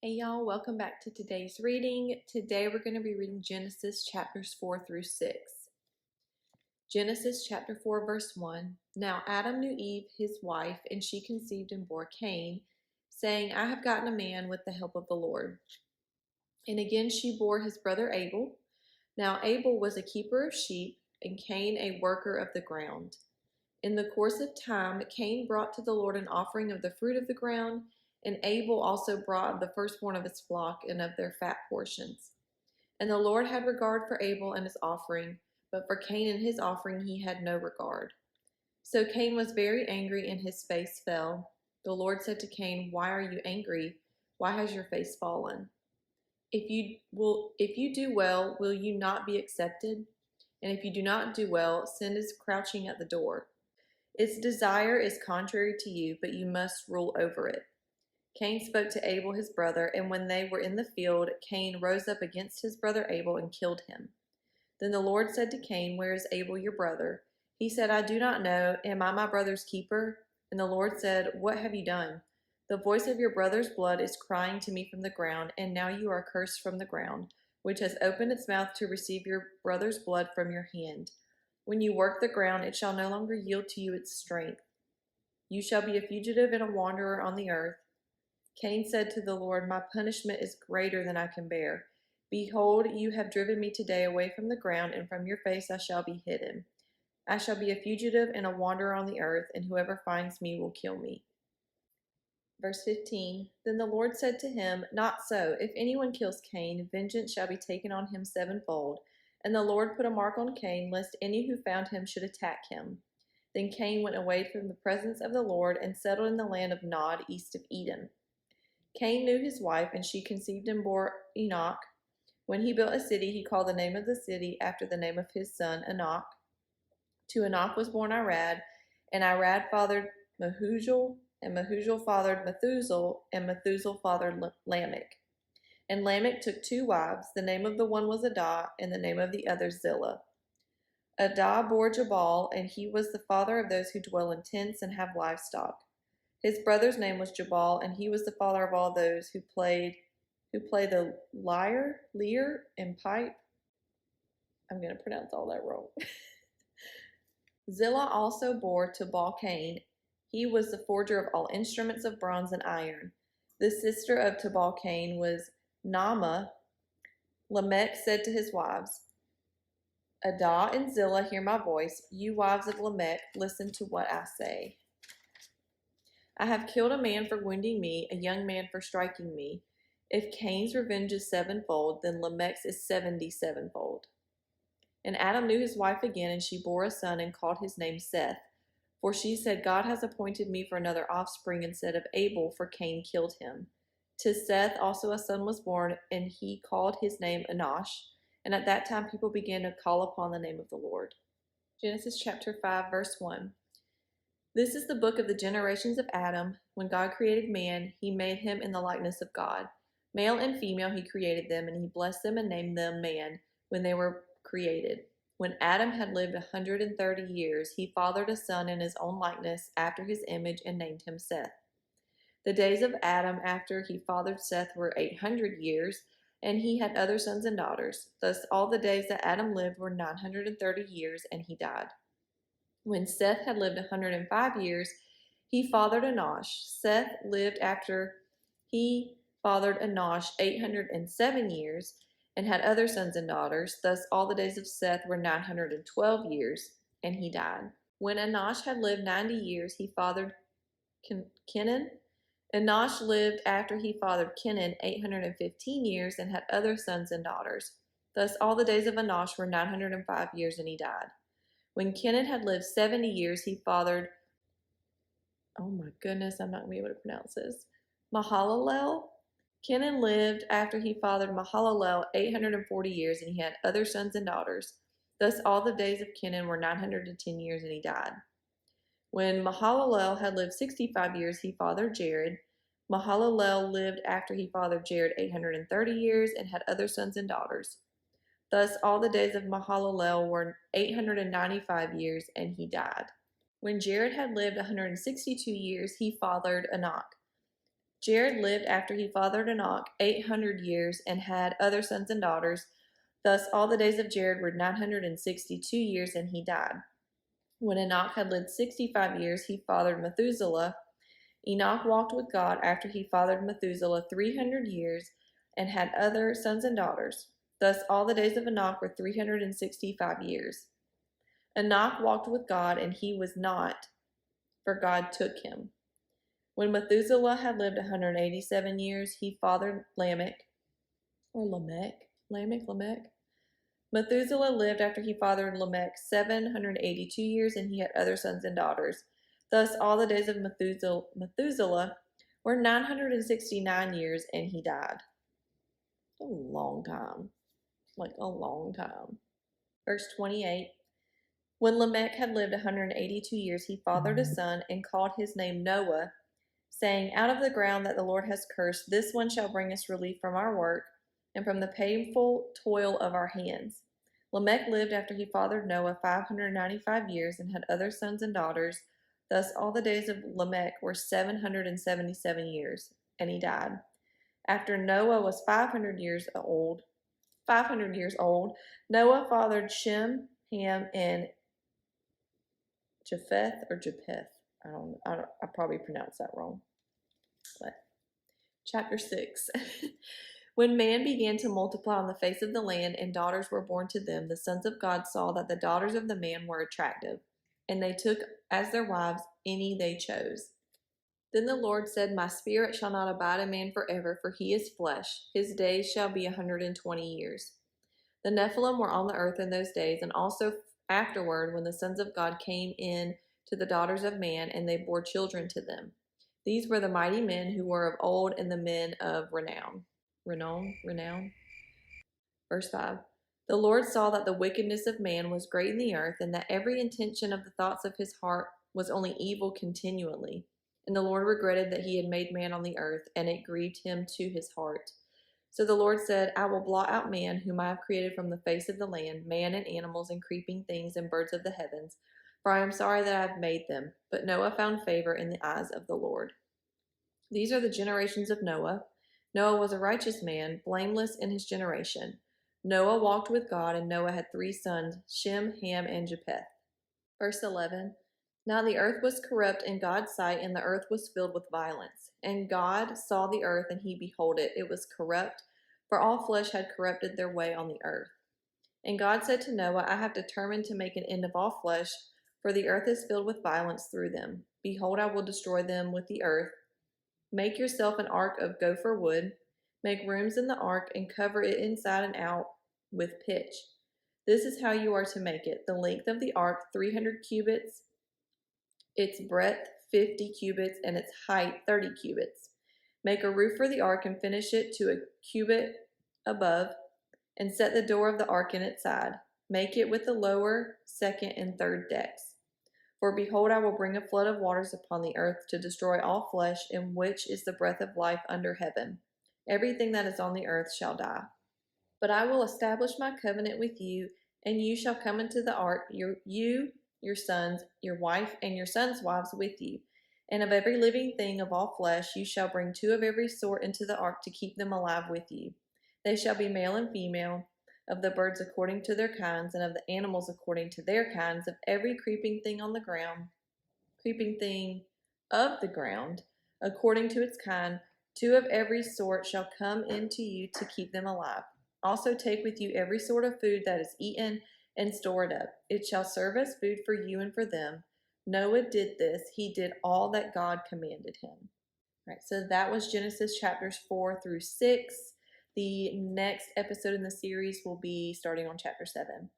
Hey y'all, welcome back to today's reading. Today we're going to be reading Genesis chapters 4 through 6. Genesis chapter 4 verse 1. Now Adam knew Eve, his wife, and she conceived and bore Cain, saying, I have gotten a man with the help of the Lord. And again she bore his brother Abel. Now Abel was a keeper of sheep, and Cain a worker of the ground. In the course of time, Cain brought to the Lord an offering of the fruit of the ground, and Abel also brought of the firstborn of his flock and of their fat portions. And the Lord had regard for Abel and his offering, but for Cain and his offering he had no regard. So Cain was very angry, and his face fell. The Lord said to Cain, Why are you angry? Why has your face fallen? If you do well, will you not be accepted? And if you do not do well, sin is crouching at the door. Its desire is contrary to you, but you must rule over it. Cain spoke to Abel his brother, and when they were in the field, Cain rose up against his brother Abel and killed him. Then the Lord said to Cain, Where is Abel your brother? He said, I do not know. Am I my brother's keeper? And the Lord said, What have you done? The voice of your brother's blood is crying to me from the ground, and now you are cursed from the ground, which has opened its mouth to receive your brother's blood from your hand. When you work the ground, it shall no longer yield to you its strength. You shall be a fugitive and a wanderer on the earth. Cain said to the Lord, My punishment is greater than I can bear. Behold, you have driven me today away from the ground, and from your face I shall be hidden. I shall be a fugitive and a wanderer on the earth, and whoever finds me will kill me. Verse 15, Then the Lord said to him, Not so. If anyone kills Cain, vengeance shall be taken on him sevenfold. And the Lord put a mark on Cain, lest any who found him should attack him. Then Cain went away from the presence of the Lord and settled in the land of Nod, east of Eden. Cain knew his wife, and she conceived and bore Enoch. When he built a city, he called the name of the city after the name of his son Enoch. To Enoch was born Irad, and Irad fathered Mehujael, and Mehujael fathered Methuselah, and Methuselah fathered Lamech. And Lamech took two wives. The name of the one was Adah, and the name of the other Zillah. Adah bore Jabal, and he was the father of those who dwell in tents and have livestock. His brother's name was Jabal, and he was the father of all those who play the lyre, and pipe. I'm going to pronounce all that wrong. Zillah also bore Tubal Cain. He was the forger of all instruments of bronze and iron. The sister of Tubal Cain was Naamah. Lamech said to his wives, Adah and Zillah, hear my voice. You wives of Lamech, listen to what I say. I have killed a man for wounding me, a young man for striking me. If Cain's revenge is sevenfold, then Lamech's is 77-fold. And Adam knew his wife again, and she bore a son and called his name Seth. For she said, God has appointed me for another offspring instead of Abel, for Cain killed him. To Seth also a son was born, and he called his name Enosh. And at that time people began to call upon the name of the Lord. Genesis chapter 5, verse 1. This is the book of the generations of Adam. When God created man, he made him in the likeness of God. Male and female he created them, and he blessed them and named them man when they were created. When Adam had lived 130 years, he fathered a son in his own likeness after his image and named him Seth. The days of Adam after he fathered Seth were 800 years, and he had other sons and daughters. Thus all the days that Adam lived were 930 years, and he died. When Seth had lived 105 years, he fathered Enosh. Seth lived after he fathered Enosh 807 years, and had other sons and daughters. Thus all the days of Seth were 912 years, and he died. When Enosh had lived 90 years, he fathered Kenan. Enosh lived after he fathered Kenan 815 years, and had other sons and daughters. Thus all the days of Enosh were 905 years, and he died. When Kenan had lived 70 years, he fathered, oh my goodness, I'm not going to be able to pronounce this, Mahalalel. Kenan lived after he fathered Mahalalel 840 years, and he had other sons and daughters. Thus all the days of Kenan were 910 years, and he died. When Mahalalel had lived 65 years, he fathered Jared. Mahalalel lived after he fathered Jared 830 years, and had other sons and daughters. Thus all the days of Mahalalel were 895 years, and he died. When Jared had lived 162 years, he fathered Enoch. Jared lived after he fathered Enoch 800 years and had other sons and daughters. Thus, all the days of Jared were 962 years, and he died. When Enoch had lived 65 years, he fathered Methuselah. Enoch walked with God after he fathered Methuselah 300 years and had other sons and daughters. Thus, all the days of Enoch were 365 years. Enoch walked with God, and he was not, for God took him. When Methuselah had lived 187 years, he fathered Lamech. Methuselah lived after he fathered Lamech 782 years, and he had other sons and daughters. Thus, all the days of Methuselah were 969 years, and he died. A long time. Like a long time. Verse 28. When Lamech had lived 182 years, he fathered a son and called his name Noah, saying, Out of the ground that the Lord has cursed, this one shall bring us relief from our work and from the painful toil of our hands. Lamech lived after he fathered Noah 595 years and had other sons and daughters. Thus all the days of Lamech were 777 years, and he died. After Noah was 500 years old, Noah fathered Shem, Ham, and Japheth. I probably pronounced that wrong. But chapter 6. When man began to multiply on the face of the land and daughters were born to them, the sons of God saw that the daughters of the man were attractive, and they took as their wives any they chose. Then the Lord said, My spirit shall not abide in man forever, for he is flesh. His days shall be 120 years. The Nephilim were on the earth in those days, and also afterward, when the sons of God came in to the daughters of man, and they bore children to them. These were the mighty men who were of old, and the men of renown. Verse 5. The Lord saw that the wickedness of man was great in the earth, and that every intention of the thoughts of his heart was only evil continually. And the Lord regretted that he had made man on the earth, and it grieved him to his heart. So the Lord said, I will blot out man, whom I have created from the face of the land, man and animals and creeping things and birds of the heavens, for I am sorry that I have made them. But Noah found favor in the eyes of the Lord. These are the generations of Noah. Noah was a righteous man, blameless in his generation. Noah walked with God, and Noah had 3 sons, Shem, Ham, and Japheth. Verse 11. Now the earth was corrupt in God's sight, and the earth was filled with violence. And God saw the earth, and he beheld it. It was corrupt, for all flesh had corrupted their way on the earth. And God said to Noah, I have determined to make an end of all flesh, for the earth is filled with violence through them. Behold, I will destroy them with the earth. Make yourself an ark of gopher wood. Make rooms in the ark, and cover it inside and out with pitch. This is how you are to make it. The length of the ark, 300 cubits, its breadth 50 cubits, and its height 30 cubits. Make a roof for the ark and finish it to a cubit above, and set the door of the ark in its side. Make it with the lower, second, and third decks. For behold, I will bring a flood of waters upon the earth to destroy all flesh, in which is the breath of life under heaven. Everything that is on the earth shall die. But I will establish my covenant with you, and you shall come into the ark, your sons, your wife, and your sons' wives with you. And of every living thing of all flesh you shall bring 2 of every sort into the ark to keep them alive with you. They shall be male and female, of the birds according to their kinds, and of the animals according to their kinds, of every creeping thing of the ground, according to its kind. 2 of every sort shall come into you to keep them alive. Also take with you every sort of food that is eaten, and store it up. It shall serve as food for you and for them. Noah did this. He did all that God commanded him. All right, so that was Genesis chapters 4 through 6. The next episode in the series will be starting on chapter 7.